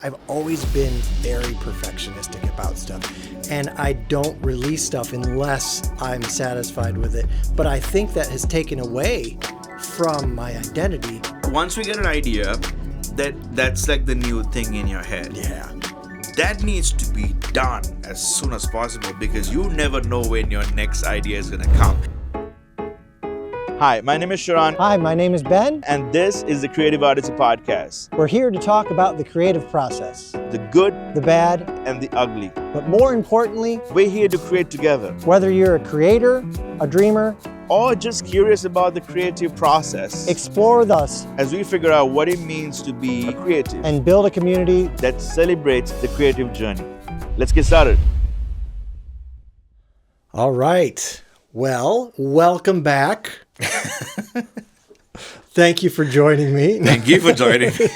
I've always been very perfectionistic about stuff, and I don't release stuff unless I'm satisfied with it. But I think that has taken away from my identity. Once we get an idea, that's like the new thing in your head. Yeah. That needs to be done as soon as possible because you never know when your next idea is going to come. Hi, my name is Sheran. Hi, my name is Ben. And this is the Creative Odyssey podcast. We're here to talk about the creative process. The good, the bad, and the ugly. But more importantly, we're here to create together. Whether you're a creator, a dreamer, or just curious about the creative process, explore with us as we figure out what it means to be creative and build a community that celebrates the creative journey. Let's get started. All right. Well, welcome back. Thank you for joining me. Thank you for joining me.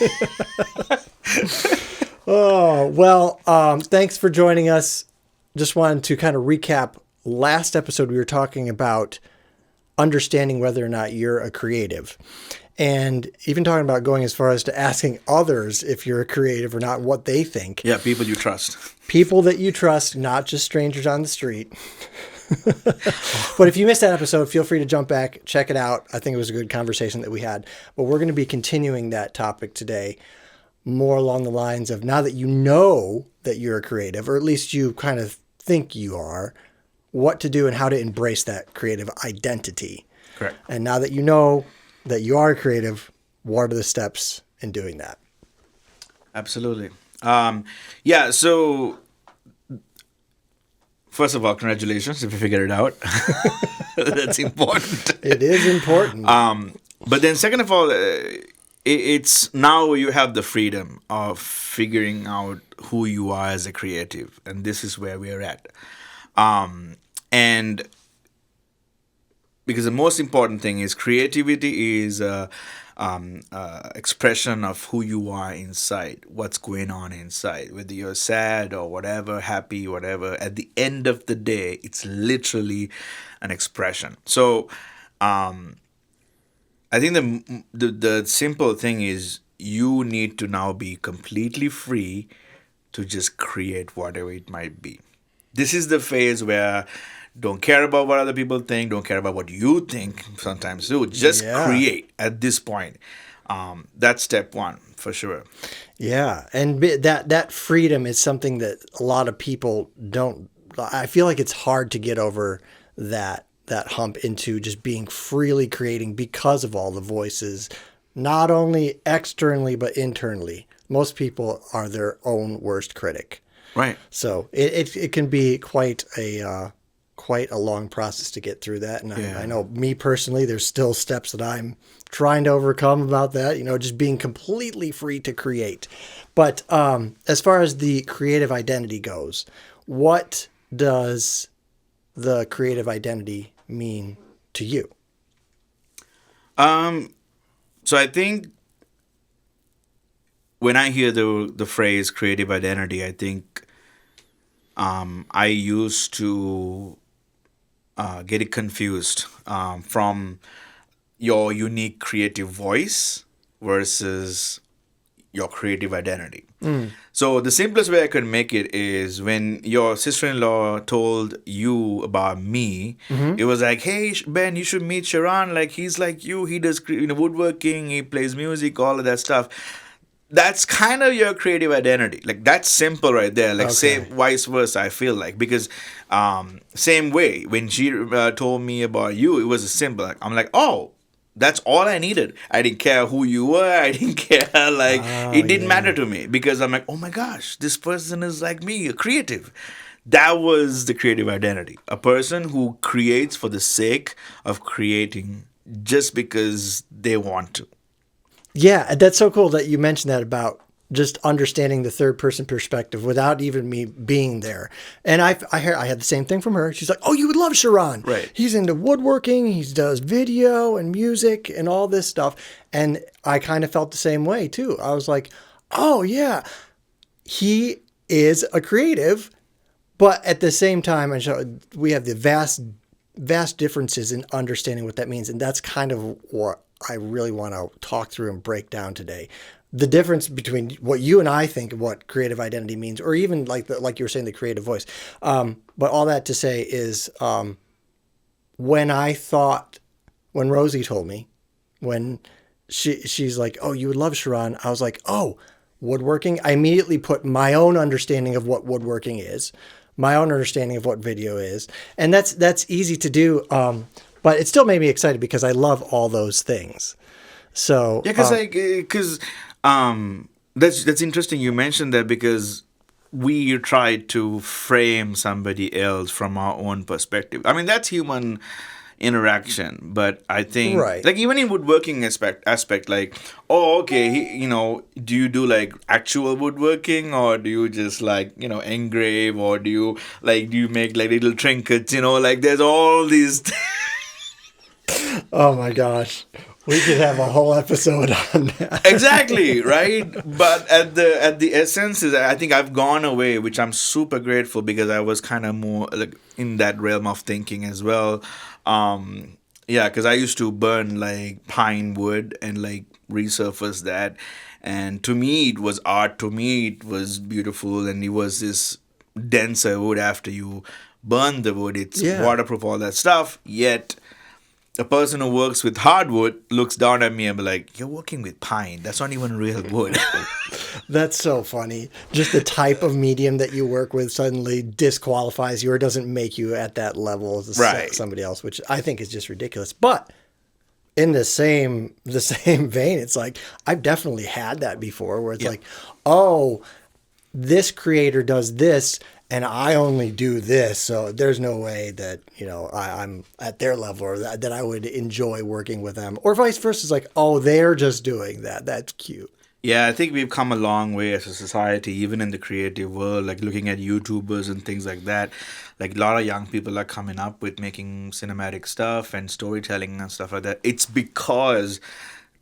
Thanks for joining us. Just wanted to kind of recap. Last episode, we were talking about understanding whether or not you're a creative. And even talking about going as far as to asking others if you're a creative or not, what they think. Yeah, people you trust. People that you trust, not just strangers on the street. But if you missed that episode, feel free to jump back, check it out. I think it was a good conversation that we had. But we're going to be continuing that topic today, more along the lines of now that you know that you're a creative, or at least you kind of think you are, what to do and how to embrace that creative identity. Correct. And now that you know that you are creative, what are the steps in doing that? Absolutely. So first of all, congratulations if you figured it out. That's important. It is important. But then second of all, it's now you have the freedom of figuring out who you are as a creative. And this is where we're at. And because the most important thing is creativity is expression of who you are inside, what's going on inside, whether you're sad or whatever, happy, whatever. At the end of the day, it's literally an expression. So I think the simple thing is you need to now be completely free to just create whatever it might be. This is the phase where don't care about what other people think. Don't care about what you think sometimes too. Just create at this point. That's step one for sure. Yeah. And that freedom is something that a lot of people don't. I feel like it's hard to get over that hump into just being freely creating because of all the voices, not only externally, but internally. Most people are their own worst critic. Right. So it can be quite a long process to get through that. And I know me personally, there's still steps that I'm trying to overcome about that, just being completely free to create. But as far as the creative identity goes, what does the creative identity mean to you? So I think when I hear the phrase creative identity, I think I used to get it confused from your unique creative voice versus your creative identity. So the simplest way I could make it is when your sister-in-law told you about me, it was like, hey, Ben, you should meet Sheran. Like, he's like you. He does woodworking. He plays music, all of that stuff. That's kind of your creative identity. Like, that's simple right there. Like, same vice versa, I feel like. Because same way, when she told me about you, it was a simple. Like, I'm like, oh, that's all I needed. I didn't care who you were. I didn't care. Like, it didn't matter to me. Because I'm like, oh my gosh, this person is like me, a creative. That was the creative identity. A person who creates for the sake of creating just because they want to. Yeah, that's so cool that you mentioned that about just understanding the third person perspective without even me being there. And I had the same thing from her. She's like, oh, you would love Sheran. Right. He's into woodworking. He does video and music and all this stuff. And I kind of felt the same way too. I was like, oh yeah, he is a creative, but at the same time, we have the vast differences in understanding what that means. And that's kind of what I really want to talk through and break down today. The difference between what you and I think of what creative identity means, or even like you were saying, the creative voice. But all that to say is, when Rosie told me, when she's like, oh, you would love Sheran, I was like, oh, woodworking. I immediately put my own understanding of what woodworking is, my own understanding of what video is, and that's easy to do. But it still made me excited because I love all those things. So Yeah, because that's interesting. You mentioned that because we try to frame somebody else from our own perspective. I mean, that's human interaction, but I think right. like even in woodworking aspect like, oh, okay, do you do like actual woodworking, or do you just like engrave, or do you make like little trinkets, like there's all these Oh my gosh. We could have a whole episode on that. Exactly, right? But at the essence is, I think I've gone away, which I'm super grateful, because I was kind of more like in that realm of thinking as well. Yeah, because I used to burn like pine wood and like resurface that, and to me it was art. To me it was beautiful, and it was this denser wood after you burn the wood. It's Yeah. waterproof, all that stuff. Yet a person who works with hardwood looks down at me and be like, "You're working with pine. That's not even real wood." That's so funny. Just the type of medium that you work with suddenly disqualifies you or doesn't make you at that level as Right. somebody else, which I think is just ridiculous. But in the same vein, it's like I've definitely had that before, where it's Yeah. like, oh, this creator does this and I only do this, so there's no way that I'm at their level, or that I would enjoy working with them, or vice versa. It's like, oh, they're just doing that. That's cute. Yeah, I think we've come a long way as a society, even in the creative world, like looking at YouTubers and things like that. Like a lot of young people are coming up with making cinematic stuff and storytelling and stuff like that. It's because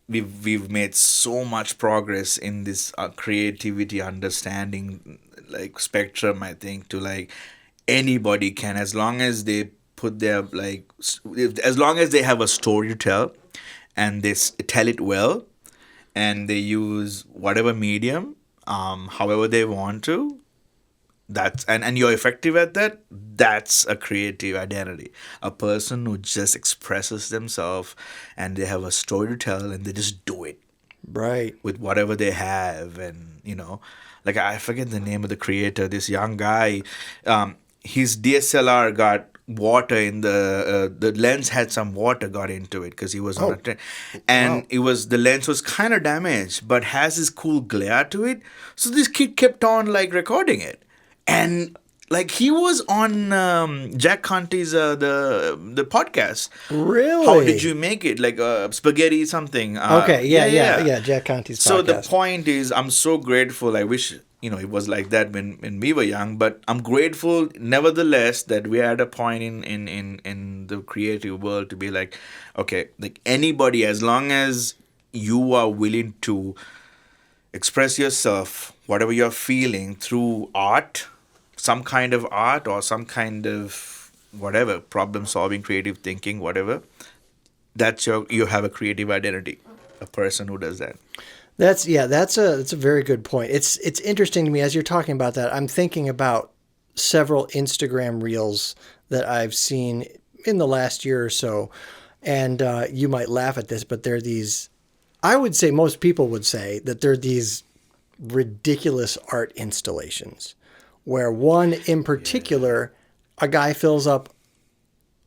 we've made so much progress in this creativity understanding like spectrum. I think to like anybody can, as long as they put their as long as they have a story to tell and they tell it well, and they use whatever medium, however they want to. That's and you're effective at that. That's a creative identity. A person who just expresses themselves and they have a story to tell and they just do it Right. with whatever they have, and like I forget the name of the creator. This young guy, his DSLR got water in the lens had some water got into it because he was on a train, and Wow. the lens was kind of damaged but has this cool glare to it. So this kid kept on like recording it, and like he was on Jack Conte's the podcast. Really? How did you make it? Like spaghetti something. Okay. Yeah. Jack Conte's So the podcast. point is, I'm so grateful. I wish it was like that when we were young. But I'm grateful, nevertheless, that we are at a point in the creative world to be like, okay, like anybody, as long as you are willing to express yourself, whatever you're feeling through art, some kind of art or some kind of whatever problem solving, creative thinking, whatever. You have a creative identity. A person who does that. That's a very good point. It's interesting to me as you're talking about that. I'm thinking about several Instagram reels that I've seen in the last year or so, and you might laugh at this, but they're these. I would say most people would say that they're these ridiculous art installations, where one in particular, a guy fills up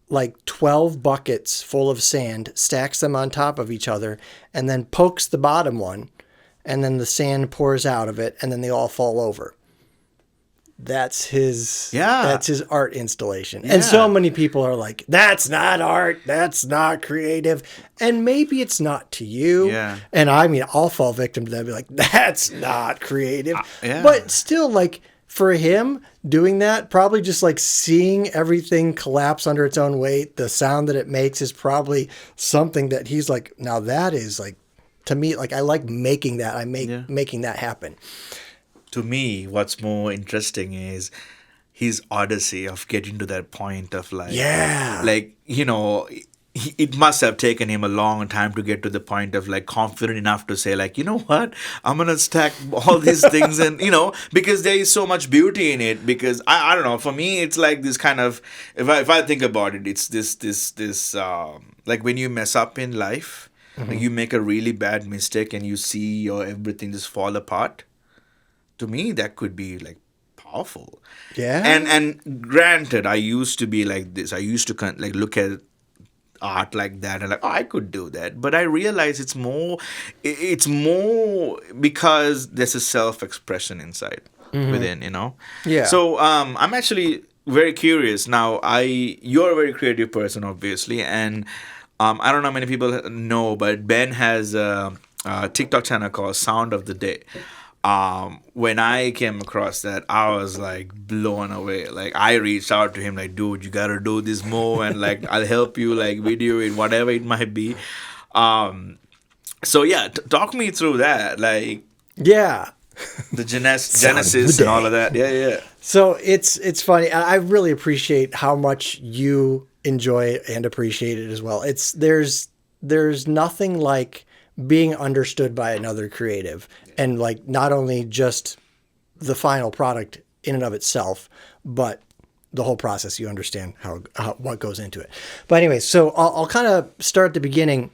like 12 buckets full of sand, stacks them on top of each other, and then pokes the bottom one, and then the sand pours out of it, and then they all fall over. That's his art installation. Yeah. And so many people are like, that's not art, that's not creative. And maybe it's not to you. Yeah. And I mean, I'll fall victim to that and be like, that's not creative. Yeah. But still, like, for him doing that, probably just like seeing everything collapse under its own weight, the sound that it makes is probably something that he's like, now that is like, to me, like, I like making that. Making that happen. To me, what's more interesting is his odyssey of getting to that point of like, Yeah. like it must have taken him a long time to get to the point of like confident enough to say like, you know what, I'm gonna stack all these things, and because there is so much beauty in it. Because I don't know, for me it's like this kind of, if I think about it, it's this like when you mess up in life, like you make a really bad mistake and you see your everything just fall apart. To me that could be like powerful. Yeah. And granted, I used to be like this. I used to like look at art like that and like, oh, I could do that. But I realize it's more because there's a self-expression inside within. Yeah. So I'm actually very curious now. You're a very creative person, obviously, and I don't know how many people know, but Ben has a TikTok channel called Sound of the Day. When I came across that, I was like blown away. Like I reached out to him like, dude, you gotta do this more, and like I'll help you like video it, whatever it might be. So yeah, talk me through that, like Yeah. the genesis and all of that. Yeah. So it's funny. I really appreciate how much you enjoy it and appreciate it as well. There's nothing like being understood by another creative, and like not only just the final product in and of itself, but the whole process. You understand how what goes into it. But anyway, so I'll kind of start at the beginning,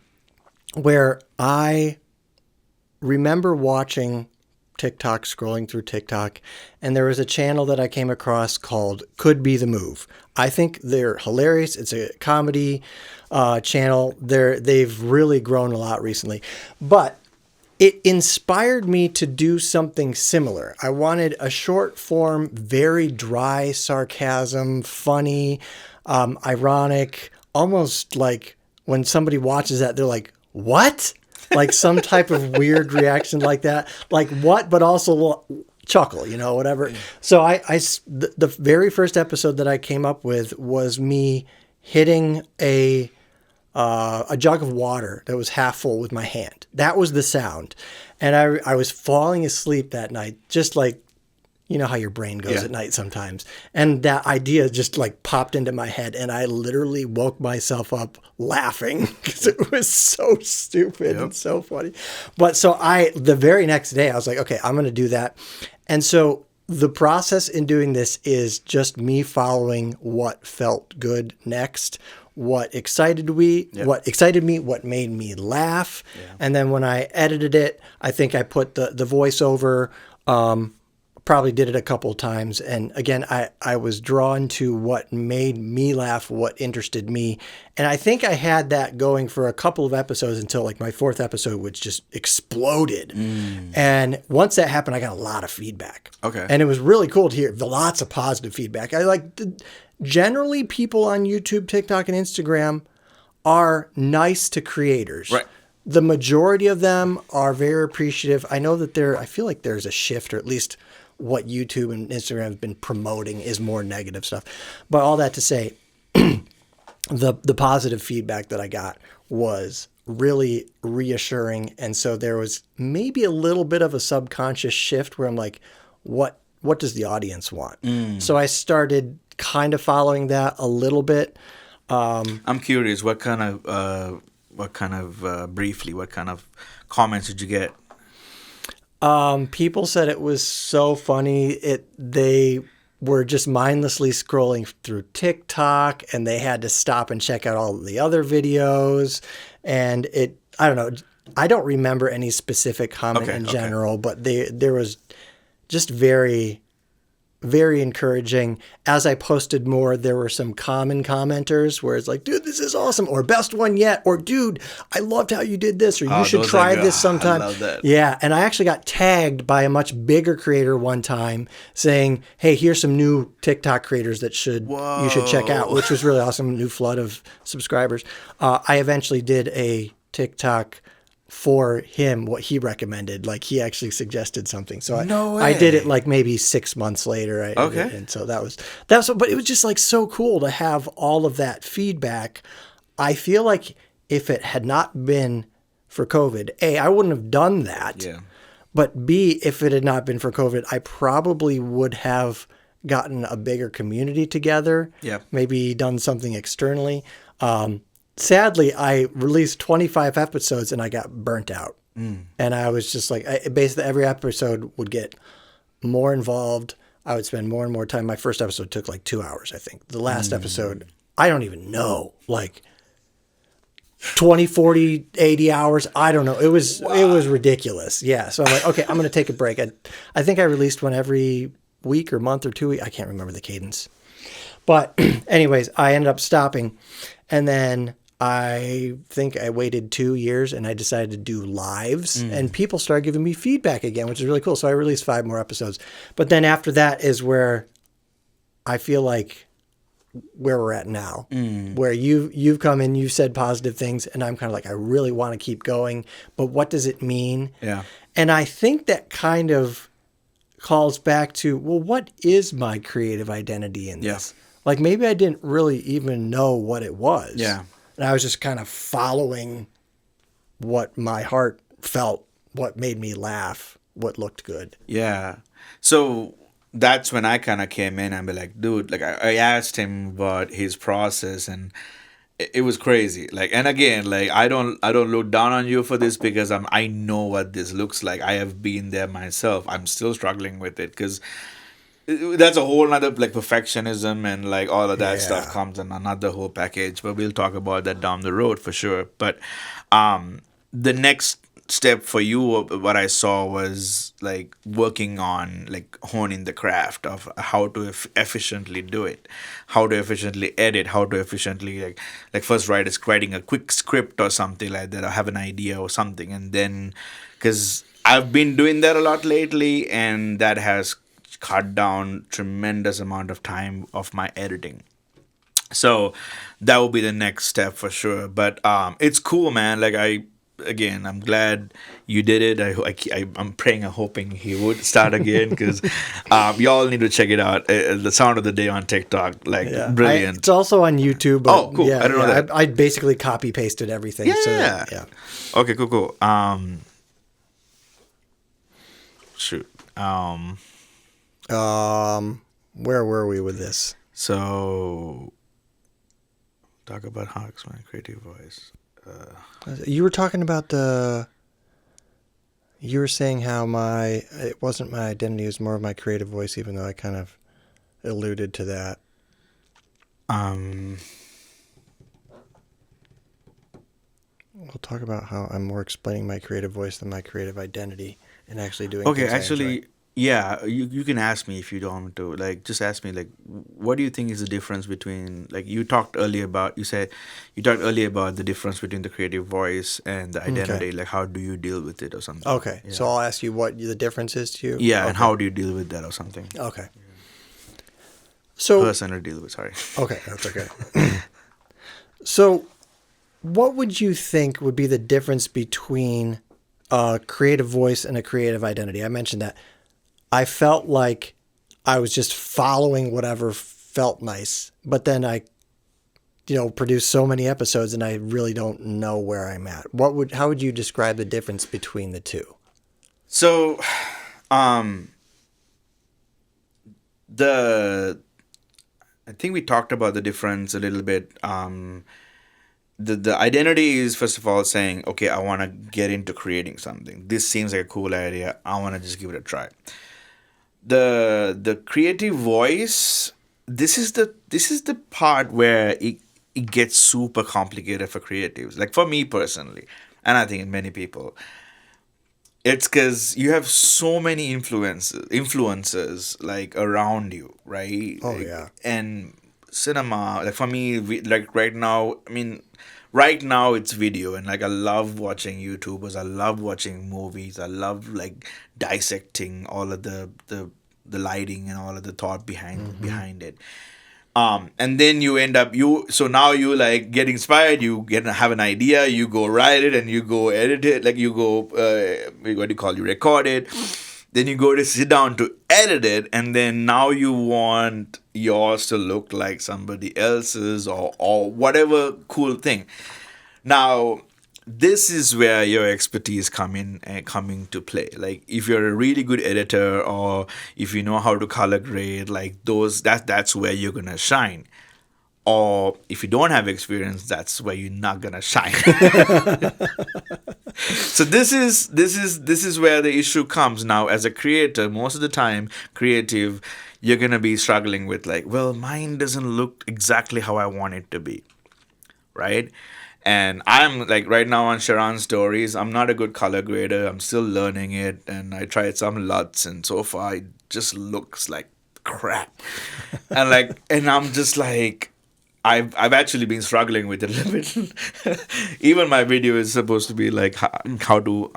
where I remember watching TikTok, scrolling through TikTok, and there was a channel that I came across called Could Be the Move. I think they're hilarious. It's a comedy channel. They've really grown a lot recently, but it inspired me to do something similar. I wanted a short form, very dry sarcasm, funny, ironic, almost like when somebody watches that, they're like, what? Like some type of weird reaction like that. Like what? But also chuckle, whatever. So the very first episode that I came up with was me hitting a jug of water that was half full with my hand. That was the sound. And I was falling asleep that night, just like, how your brain goes at night sometimes. And that idea just like popped into my head, and I literally woke myself up laughing because it was so stupid and so funny. But so the very next day I was like, okay, I'm going to do that. And so the process in doing this is just me following what felt good next, what excited me, what made me laugh. Yeah. And then when I edited it, I think I put the voiceover, probably did it a couple of times. And again, I was drawn to what made me laugh, what interested me. And I think I had that going for a couple of episodes until like my fourth episode, which just exploded. And once that happened, I got a lot of feedback. Okay. And it was really cool to hear lots of positive feedback. Generally people on YouTube, TikTok, and Instagram are nice to creators. Right. The majority of them are very appreciative. I know that I feel like there's a shift, or at least what YouTube and Instagram have been promoting is more negative stuff. But all that to say, the positive feedback that I got was really reassuring. And so there was maybe a little bit of a subconscious shift where I'm like, what does the audience want? So I started kind of following that a little bit. I'm curious, what kind of comments did you get? People said it was so funny. They were just mindlessly scrolling through TikTok, and they had to stop and check out all the other videos. And I don't know. I don't remember any specific comment in general, but there was just very, very encouraging. As I posted more, there were some common commenters where it's like, dude, this is awesome, or best one yet, or dude, I loved how you did this, or you should try this sometime. I love that. Yeah, and I actually got tagged by a much bigger creator one time saying, hey, here's some new TikTok creators that you should check out, which was really awesome. New flood of subscribers. I eventually did a TikTok for him, what he recommended. Like he actually suggested something. So I did it like maybe 6 months later. And so that was, but it was just like so cool to have all of that feedback. I feel like if it had not been for COVID, A, I wouldn't have done that. Yeah. But B, if it had not been for COVID, I probably would have gotten a bigger community together. Yeah. Maybe done something externally. sadly, I released 25 episodes and I got burnt out. And I was just like, basically every episode would get more involved. I would spend more and more time. My first episode took like 2 hours, I think. The last episode, I don't even know, like 20, 40, 80 hours. I don't know. It was ridiculous. Yeah. So I'm like, okay, I'm going to take a break. I think I released one every week or month or 2 weeks. I can't remember the cadence. But anyways, I ended up stopping. And then I think I waited 2 years and I decided to do lives. And people started giving me feedback again, which is really cool. So I released 5 more episodes. But then after that is where I feel like where we're at now, where you've come in, you've said positive things, and I'm kind of like, I really want to keep going, but what does it mean? Yeah. And I think that kind of calls back to, well, what is my creative identity in this? Like maybe I didn't really even know what it was. Yeah. And I was just kind of following what my heart felt, what made me laugh, what looked good. Yeah. So that's when I kind of came in and be like, dude, like I asked him about his process, and it was crazy. Like, and again, like I don't look down on you for this, because I know what this looks like. I have been there myself. I'm still struggling with it, because that's a whole nother, like, perfectionism and like all of that stuff comes in another whole package, but we'll talk about that down the road for sure. But the next step for you, what I saw was like working on like honing the craft of how to efficiently do it, how to efficiently edit, how to efficiently like first writing a quick script or something like that, or have an idea or something, and then, because I've been doing that a lot lately, and that has cut down tremendous amount of time of my editing. So that will be the next step for sure. But it's cool, man. Like I'm glad you did it. I'm praying and hoping he would start again, because y'all need to check it out. The Sound of the Day on TikTok, like brilliant. It's also on YouTube. But oh, cool. I don't know that. I basically copy pasted everything. Yeah. So, yeah. Okay, cool. Shoot. Where were we with this? So, talk about how I explain creative voice. You were talking about you were saying how it wasn't my identity, it was more of my creative voice, even though I kind of alluded to that. We'll talk about how I'm more explaining my creative voice than my creative identity, and actually doing. Okay, things I actually, enjoy. yeah, you can ask me if you don't want to. Like, just ask me, like, what do you think is the difference between, like, you talked earlier about the difference between the creative voice and the identity. Okay. Like, how do you deal with it or something? Okay, Yeah. so I'll ask you what the difference is to you. Yeah, Okay. and how do you deal with that or something? Okay. So Personally deal with, sorry. okay, that's okay. So, what would you think would be the difference between a creative voice and a creative identity? I mentioned that. I felt like I was just following whatever felt nice, but then I, produced so many episodes and I really don't know where I'm at. How would you describe the difference between the two? So, I think we talked about the difference a little bit. The identity is, first of all, saying, okay, I want to get into creating something. This seems like a cool idea. I want to just give it a try. The creative voice, this is the part where it gets super complicated for creatives. Like for me personally, and I think in many people, it's because you have so many influences like around you, right? Oh, Like, yeah. and cinema, like for me, like right now, I mean, right now it's video, and like I love watching YouTubers, I love watching movies, I love like dissecting all of the lighting and all of the thought behind it. And then you end up so now you like get inspired, have an idea, you go write it and you go edit it, like you go what do you call, you record it, then you go to sit down to edit it, and then now you want yours to look like somebody else's or whatever cool thing. Now this is where your expertise coming to play. Like if you're a really good editor, or if you know how to color grade, like that's where you're gonna shine. or if you don't have experience, that's where you're not gonna shine. So this is where the issue comes now. As a creator, most of the time, creative, you're gonna be struggling with like, well, mine doesn't look exactly how I want it to be, right? And I'm like right now on Sharon's stories, I'm not a good color grader. I'm still learning it, and I tried some LUTs, and so far it just looks like crap. And I'm just like, I've actually been struggling with it a little bit. Even my video is supposed to be like how to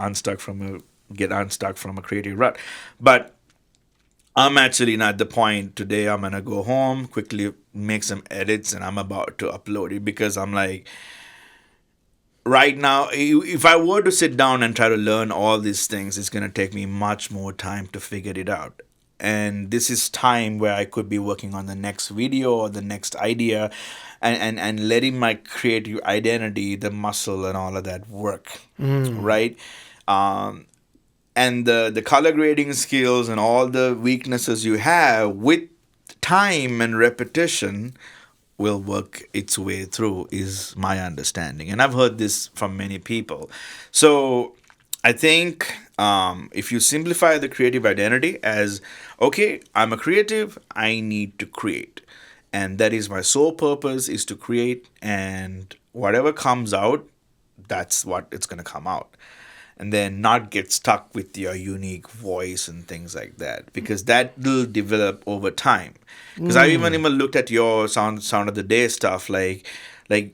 get unstuck from a creative rut, but I'm actually not at the point today. I'm gonna go home, quickly make some edits, and I'm about to upload it because I'm like, right now, if I were to sit down and try to learn all these things, it's gonna take me much more time to figure it out. And this is time where I could be working on the next video or the next idea, and letting my creative identity, the muscle, and all of that work, right? Um, and the color grading skills and all the weaknesses you have with time and repetition will work its way through, is my understanding, and I've heard this from many people. So I think, if you simplify the creative identity as, okay, I'm a creative, I need to create, and that is my sole purpose, is to create, and whatever comes out, that's what it's going to come out. And then not get stuck with your unique voice and things like that, because that will develop over time. Because I even looked at your sound of the day stuff, like it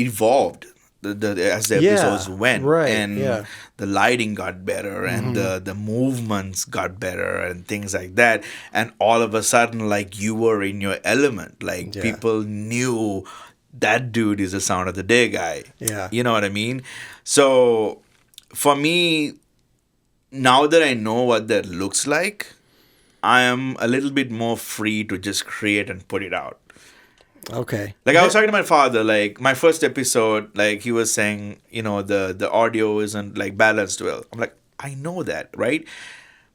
evolved as the episodes went, right, and yeah. the lighting got better, and the movements got better, and things like that. And all of a sudden, like, you were in your element, like, Yeah. people knew that dude is a sound of the day guy. Yeah. You know what I mean? So for me, now that I know what that looks like, I am a little bit more free to just create and put it out. Okay. Like, I was talking to my father, like, my first episode, like, he was saying, the audio isn't, like, balanced well. I'm like, I know that, right?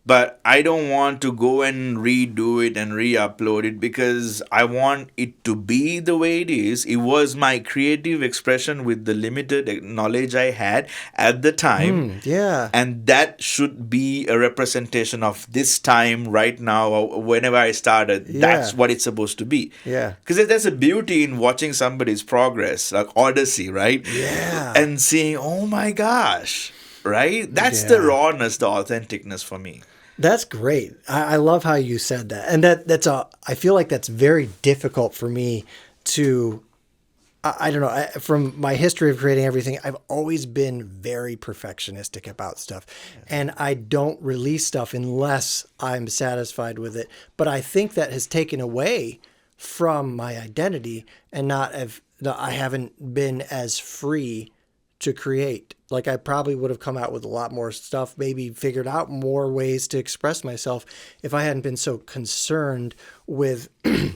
But I don't want to go and redo it and re-upload it, because I want it to be the way it is. It was my creative expression with the limited knowledge I had at the time. Yeah. And that should be a representation of this time right now, or whenever I started. Yeah. That's what it's supposed to be. Yeah. Because there's a beauty in watching somebody's progress, like Odyssey, right? Yeah. And seeing, oh my gosh, right? That's the rawness, the authenticness for me. That's great. I love how you said that. And I feel like that's very difficult for me to, I don't know, from my history of creating everything, I've always been very perfectionistic about stuff. And I don't release stuff unless I'm satisfied with it. But I think that has taken away from my identity, and I haven't been as free to create. Like, I probably would have come out with a lot more stuff, maybe figured out more ways to express myself, if I hadn't been so concerned with the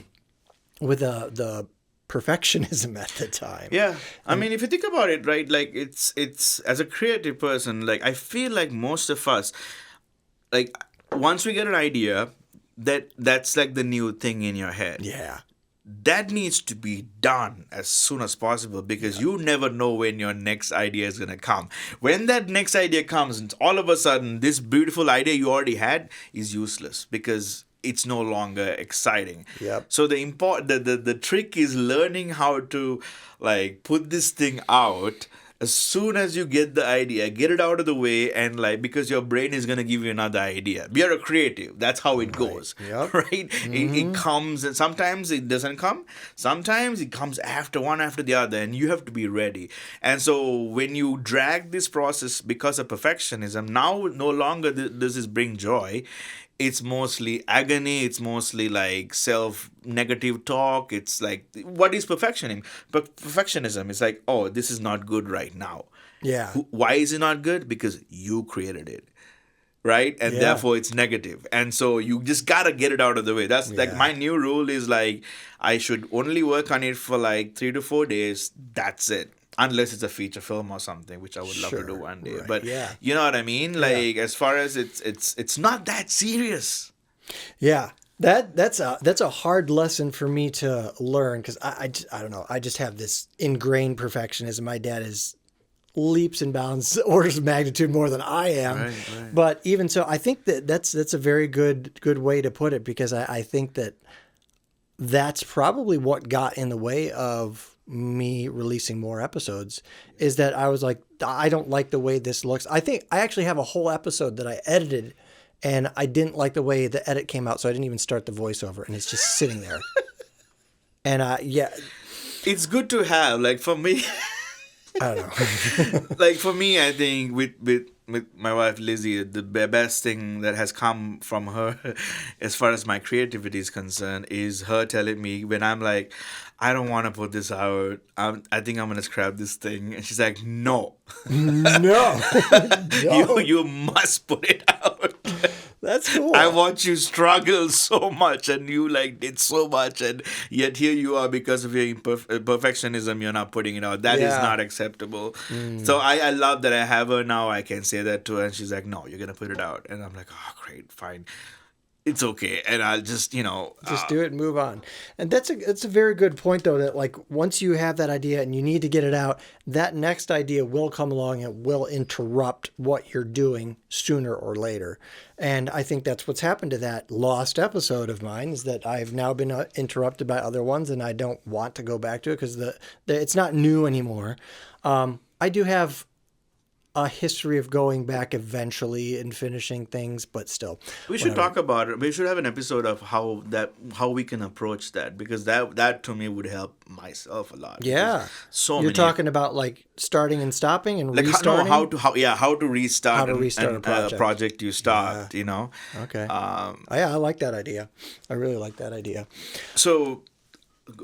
perfectionism at the time. Yeah. I mean, if you think about it, right, like, it's as a creative person, like, I feel like most of us, like, once we get an idea, that's like the new thing in your head. Yeah. That needs to be done as soon as possible, because you never know when your next idea is going to come. When that next idea comes, and all of a sudden this beautiful idea you already had is useless, because it's no longer exciting. Yep. So the trick is learning how to, like, put this thing out as soon as you get the idea, get it out of the way, and, like, because your brain is going to give you another idea. You're a creative. That's how it goes. Yep. Right? It comes, and sometimes it doesn't come. Sometimes it comes one after the other, and you have to be ready. And so when you drag this process because of perfectionism, now no longer does this bring joy. It's mostly agony. It's mostly like self-negative talk. It's like, what is perfectionism? But perfectionism is like, oh, this is not good right now. Yeah. Why is it not good? Because you created it, right? And therefore it's negative. And so you just gotta get it out of the way. That's like my new rule is, like, I should only work on it for like 3 to 4 days. That's it. Unless it's a feature film or something, which I would love to do one day. Right, but yeah. you know what I mean? Like, as far as it's not that serious. Yeah. That's a hard lesson for me to learn because I don't know. I just have this ingrained perfectionism. My dad is leaps and bounds, orders of magnitude more than I am. Right, right. But even so, I think that that's a very good way to put it because I think that that's probably what got in the way of me releasing more episodes is that I was like, I don't like the way this looks. I think I actually have a whole episode that I edited and I didn't like the way the edit came out. So I didn't even start the voiceover and it's just sitting there. And yeah, It's good to have, like for me, I don't know. like for me, I think with my wife Lizzie, the best thing that has come from her, as far as my creativity is concerned, is her telling me when I'm like, I don't want to put this out. I think I'm gonna scrap this thing, and she's like, No, No. No. you must put it out. That's cool. I watch you struggle so much, and you like did so much, and yet here you are because of your perfectionism. You're not putting it out. That is Yeah. not acceptable. So I love that I have her now. I can say that to her, and she's like, "No, you're gonna put it out," and I'm like, "Oh, great, fine, it's okay," and I'll just Just do it and move on. And that's a very good point though, that like once you have that idea and you need to get it out, that next idea will come along and will interrupt what you're doing sooner or later. And I think that's what's happened to that lost episode of mine is that I've now been interrupted by other ones and I don't want to go back to it because it's not new anymore. I do have a history of going back eventually and finishing things, but still. We should talk about it. We should have an episode of how we can approach that, because that to me would help myself a lot. Yeah. So You're many talking about like starting and stopping and like restarting? how to restart How to restart a project. You start. Okay. Yeah, I like that idea. I really like that idea. So,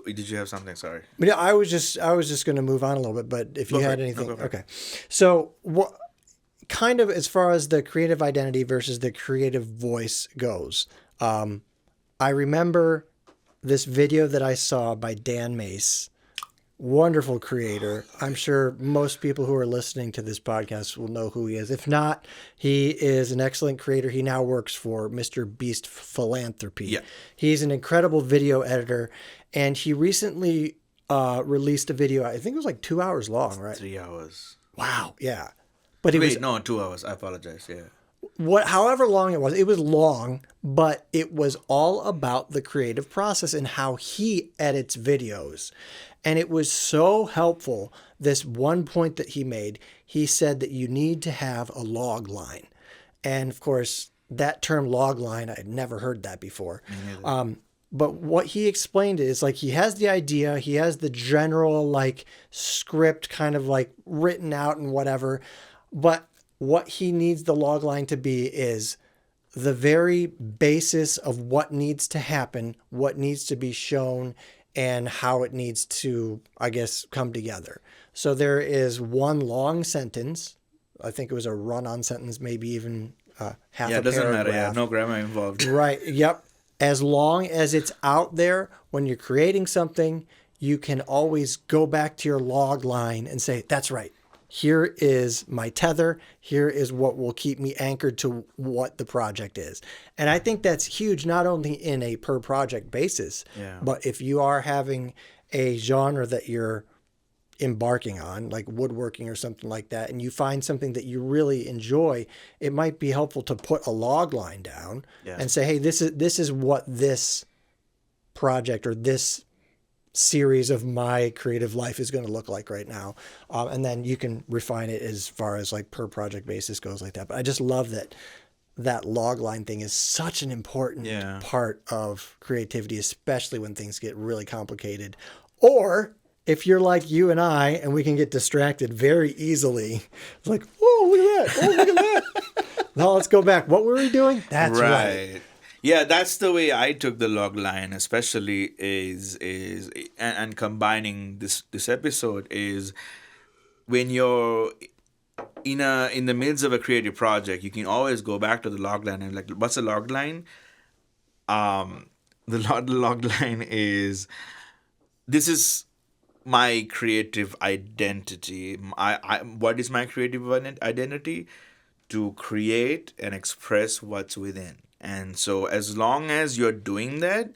did you have something? Sorry. But yeah, I was just going to move on a little bit, but if you had anything, No, go for it. okay. So what kind of as far as the creative identity versus the creative voice goes, I remember this video that I saw by Dan Mace, wonderful creator. I'm sure most people who are listening to this podcast will know who he is. If not, he is an excellent creator. He now works for Mr. Beast Philanthropy. Yeah. He's an incredible video editor, and he recently released a video. I think it was like 2 hours long, right? 3 hours. Wow. Yeah. But it was Wait, no, 2 hours. I apologize. Yeah. however long it was long, but it was all about the creative process and how he edits videos. And it was so helpful. This one point that he made, he said that you need to have a log line. And of course, that term log line, I had never heard that before. But what he explained is like he has the idea, he has the general like script kind of like written out and whatever. But what he needs the log line to be is the very basis of what needs to happen, what needs to be shown, and how it needs to, I guess, come together. So there is one long sentence. I think it was a run-on sentence, maybe even half Yeah, a it doesn't matter. Yeah, paragraph. no grammar involved. Right. Yep. As long as it's out there when you're creating something, you can always go back to your log line and say, that's right. Here is my tether. Here is what will keep me anchored to what the project is. And I think that's huge, not only in a per project basis, Yeah. but if you are having a genre that you're embarking on, like woodworking or something like that, and you find something that you really enjoy, it might be helpful to put a log line down Yeah. and say, hey, this is what this project or this series of my creative life is going to look like right now. And then you can refine it as far as like per project basis goes like that. But I just love that log line thing is such an important Yeah. part of creativity, especially when things get really complicated. Or if you're like you and I, and we can get distracted very easily. It's like, oh, look at that. Oh, look at that. Now let's go back. What were we doing? That's right. Yeah, that's the way I took the log line, especially is and combining this episode is when you're in the midst of a creative project, you can always go back to the log line and like, what's a log line? The log line is, this is my creative identity. What is my creative identity? To create and express what's within. And so as long as you're doing that,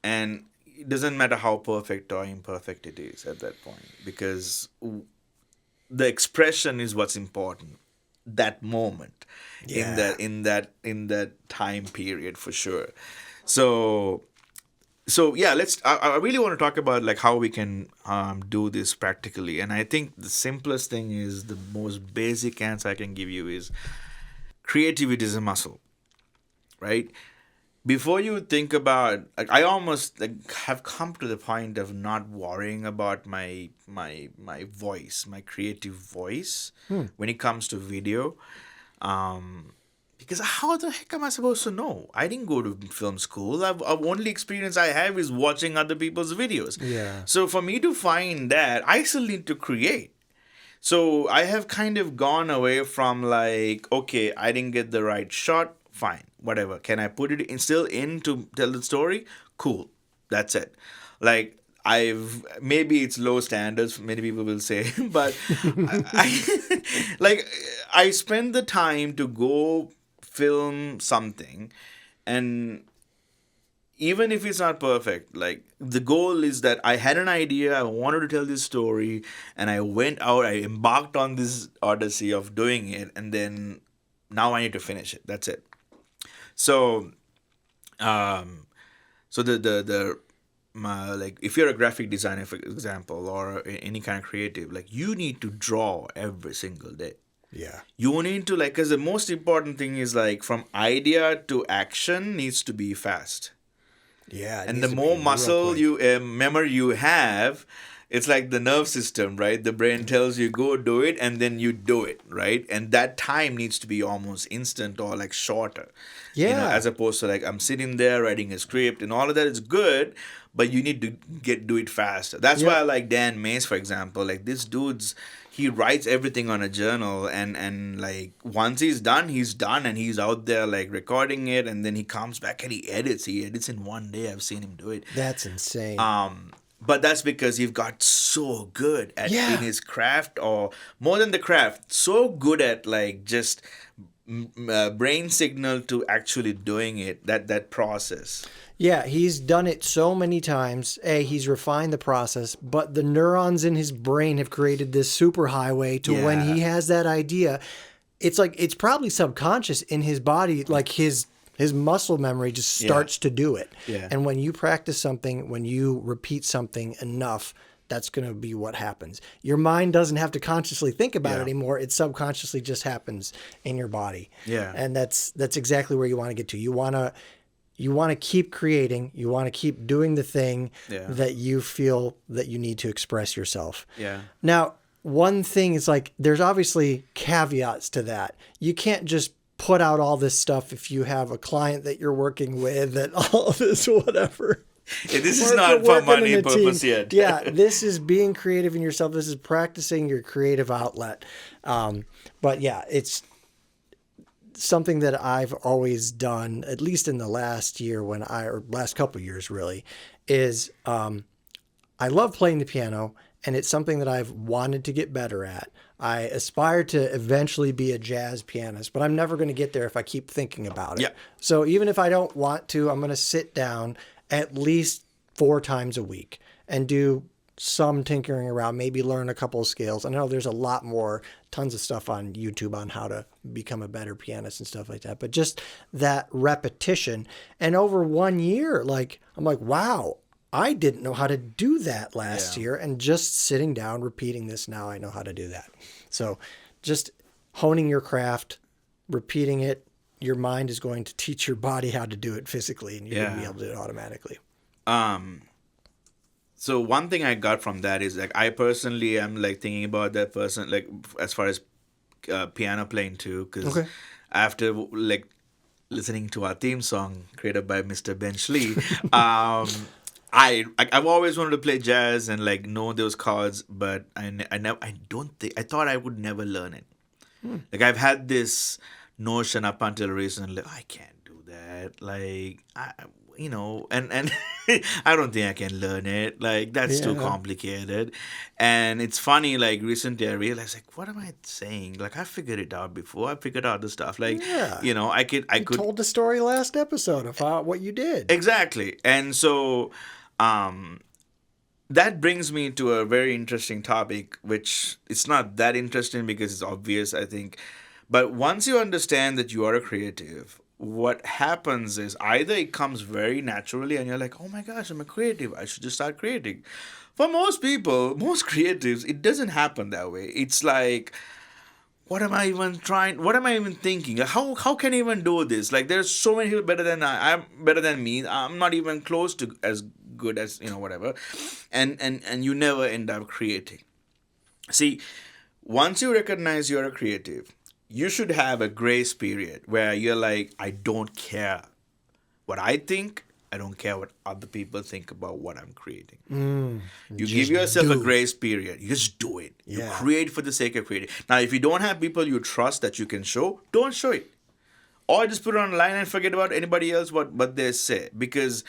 and it doesn't matter how perfect or imperfect it is at that point, because the expression is what's important, that moment, Yeah. in that time period, for sure. So yeah, I really want to talk about like how we can do this practically. And I think the simplest thing is, the most basic answer I can give you is, creativity is a muscle, right? Before you think about, like, I almost like have come to the point of not worrying about my voice, my creative voice, when it comes to video. um because how the heck am I supposed to know? I didn't go to film school. I've only experience I have is watching other people's videos. Yeah. So for me to find that, I still need to create. So I have kind of gone away from like, okay, I didn't get the right shot. Fine, whatever. Can I put it in, still in to tell the story? Cool, that's it. Like, I've, maybe it's low standards, many people will say, but like, I spend the time to go film something, and even if it's not perfect, like, the goal is that I had an idea, I wanted to tell this story, and I went out, I embarked on this odyssey of doing it, and then now I need to finish it. That's it. So, um, so the like, if you're a graphic designer, for example, or any kind of creative, like, you need to draw every single day. Yeah. You need to, like, because the most important thing is, like, from idea to action needs to be fast. Yeah. It And needs the to be more real muscle quick. you memory you have, it's like the nerve system, right? The brain tells you go do it, and then you do it, right? And that time needs to be almost instant, or like shorter, Yeah. as opposed to like, I'm sitting there writing a script, and all of that is good, but you need to do it faster. That's why Yep. I like Dan Mays, for example. Like, this dude's, he writes everything on a journal, and like, once he's done, and he's out there like recording it, and then he comes back and he edits in one day. I've seen him do it. That's insane. But that's because he got so good at in Yeah. his craft, or more than the craft, so good at like just brain signal to actually doing it, that process. Yeah, he's done it so many times. He's refined the process, but the neurons in his brain have created this superhighway to when Yeah. he has that idea, it's like it's probably subconscious in his body, like his muscle memory just starts to do it. Yeah. And when you practice something, when you repeat something enough, that's going to be what happens. Your mind doesn't have to consciously think about it Yeah. anymore. It subconsciously just happens in your body. Yeah. And that's exactly where you want to get to. You want to keep creating. You want to keep doing the thing Yeah. that you feel that you need to express yourself. Yeah. Now, one thing is, like, there's obviously caveats to that. You can't just put out all this stuff if you have a client that you're working with and all this whatever. Yeah, this is Or not if you're for working money in a team. purpose yet. Yeah, this is being creative in yourself. This is practicing your creative outlet. But yeah, it's something that I've always done, at least in the last year or last couple of years really, is I love playing the piano, and it's something that I've wanted to get better at. I aspire to eventually be a jazz pianist, but I'm never going to get there if I keep thinking about it. Yeah. So even if I don't want to, I'm going to sit down at least 4 times a week and do some tinkering around, maybe learn a couple of scales. I know there's a lot more, tons of stuff on YouTube on how to become a better pianist and stuff like that, but just that repetition. And over 1 year, like, I'm like, wow, I didn't know how to do that last Yeah. year. And just sitting down, repeating this, now I know how to do that. So just honing your craft, repeating it, your mind is going to teach your body how to do it physically, and you're going to be Yeah. able to do it automatically. So one thing I got from that is, like, I personally am like thinking about that person, like, as far as piano playing too, because Okay. after like listening to our theme song created by Mr. Ben Sheran, I've always wanted to play jazz and like know those chords, but I thought I would never learn it. Like, I've had this notion up until recently, I can't do that. that. Like, and I don't think I can learn it. Like, that's too Yeah. complicated. And it's funny, like, recently I realized, like, what am I saying? Like, I figured it out before. I figured out the stuff. Like, Yeah. I You could told the story last episode of what you did. exactly. And so, um, that brings me to a very interesting topic, which it's not that interesting because it's obvious, I think. But once you understand that you are a creative, what happens is either it comes very naturally and you're like, oh my gosh, I'm a creative. I should just start creating. For most people, most creatives, it doesn't happen that way. It's like, what am I even trying? What am I even thinking? How can I even do this? Like, there's so many people better than I'm better than me. I'm not even close to as good as whatever, and you never end up creating. See, once you recognize you're a creative, you should have a grace period where you're like, I don't care what I think. I don't care what other people think about what I'm creating. You give Just yourself a do. grace period. You just do it. You Yeah. create for the sake of creating. Now, if you don't have people you trust that you can show, don't show it. Or just put it online and forget about anybody else what they say. Because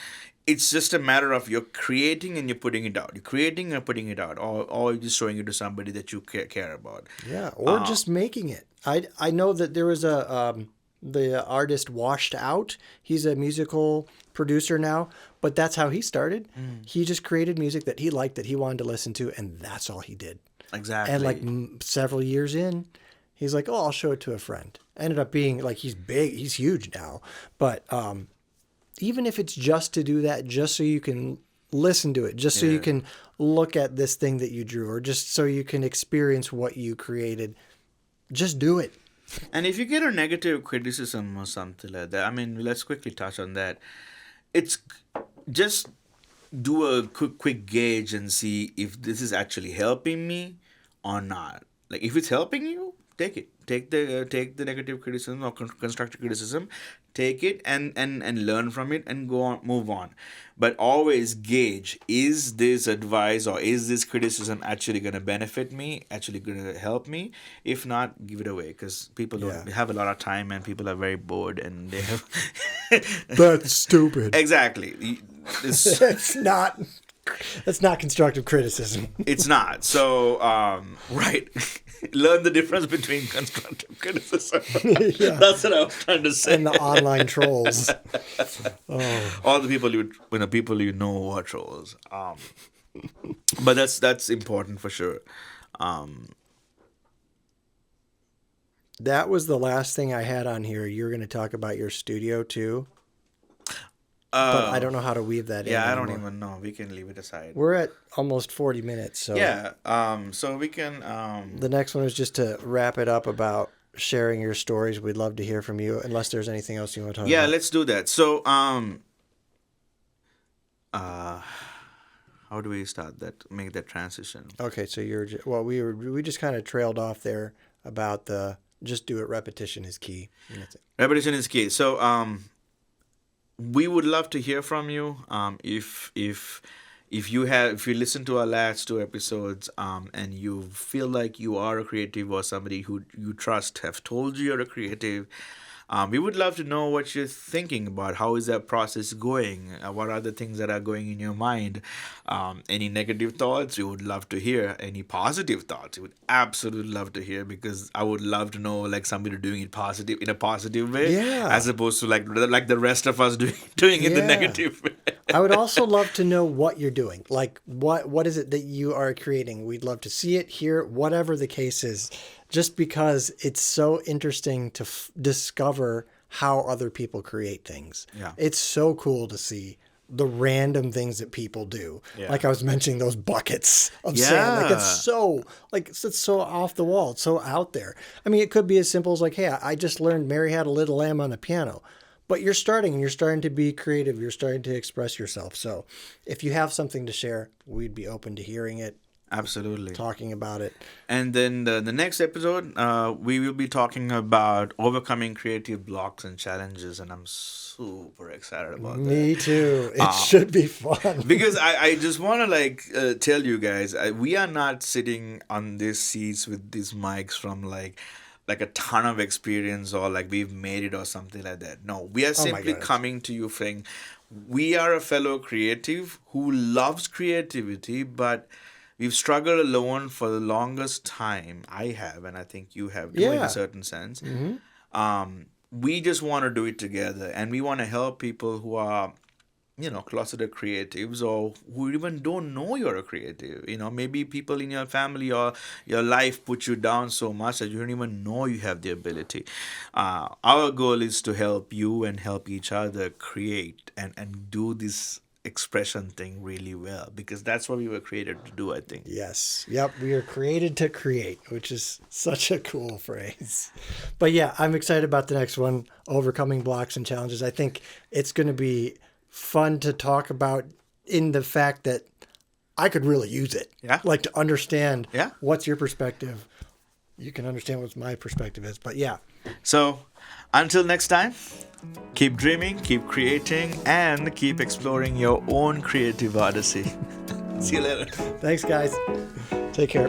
it's just a matter of you're creating and you're putting it out. You're creating and putting it out. Or you're just showing it to somebody that you care about. Yeah, or just making it. I know that there was the artist Washed Out. He's a musical producer now, but that's how he started. He just created music that he liked, that he wanted to listen to, and that's all he did. Exactly. And like several years in, he's like, "Oh, I'll show it to a friend." Ended up being like he's big, he's huge now. But even if it's just to do that, just so you can listen to it, just so you can look at this thing that you drew, or just so you can experience what you created, just do it. And if you get a negative criticism or something like that, I mean, let's quickly touch on that. It's just do a quick gauge and see if this is actually helping me or not. Like, if it's helping you, take it. Take the negative criticism or constructive criticism, take it and learn from it and go on, move on. But always gauge: is this advice or is this criticism actually going to benefit me? Actually going to help me? If not, give it away, because people don't have a lot of time and people are very bored and they have. That's stupid. Exactly. That's not. That's not constructive criticism. It's not. So, right. Learn the difference between constructive criticism. That's what I was trying to say. And the online trolls. Oh. All the people people you know are trolls. But that's important for sure. That was the last thing I had on here. You're going to talk about your studio too. But I don't know how to weave that in. Yeah, I don't anymore. even know. We can leave it aside. We're at almost 40 minutes. So Yeah. So we can. the next one is just to wrap it up about sharing your stories. We'd love to hear from you, unless there's anything else you want to talk Yeah, about. let's do that. So how do we start that? Make that transition. Okay, so we just kind of trailed off there about the just do it. Repetition is key. And that's it. Repetition is key. So we would love to hear from you. If you listen to our last two episodes and you feel like you are a creative or somebody who you trust have told you you're a creative, we would love to know what you're thinking about. How is that process going? What are the things that are going in your mind? Any negative thoughts? We would love to hear. Any positive thoughts? We would absolutely love to hear, because I would love to know like somebody doing it positive in a positive way, Yeah. as opposed to like the rest of us doing it the Yeah. negative way. I would also love to know what you're doing. Like, what is it that you are creating? We'd love to see it, hear it, whatever the case is, just because it's so interesting to discover how other people create things. Yeah. It's so cool to see the random things that people do. Yeah. Like I was mentioning those buckets of sand. Like Yeah. it's so off the wall. It's so out there. I mean, it could be as simple as like, hey, I just learned Mary Had a Little Lamb on the piano. But you're starting to be creative. You're starting to express yourself. So if you have something to share, we'd be open to hearing it, Absolutely. talking about it. And then the next episode, we will be talking about overcoming creative blocks and challenges, and I'm super excited about that. Me too. It should be fun. Because I just want to tell you guys, we are not sitting on these seats with these mics from like a ton of experience or like we've made it or something like that. No, we are Oh my simply goodness. coming to you saying we are a fellow creative who loves creativity, but we've struggled alone for the longest time. I have, and I think you have too, in a Yeah. certain sense. Mm-hmm. We just want to do it together, and we want to help people who are, closeted creatives or who even don't know you're a creative. Maybe people in your family or your life put you down so much that you don't even know you have the ability. Our goal is to help you and help each other create and do this expression thing really well, because that's what we were created to do, I think. Yes. Yep. We are created to create, which is such a cool phrase. But yeah, I'm excited about the next one, overcoming blocks and challenges. I think it's going to be fun to talk about in the fact that I could really use it. Yeah. Like to understand Yeah. what's your perspective. You can understand what my perspective is. But yeah. So until next time, keep dreaming, keep creating, and keep exploring your own creative odyssey. See you later. Thanks, guys. Take care.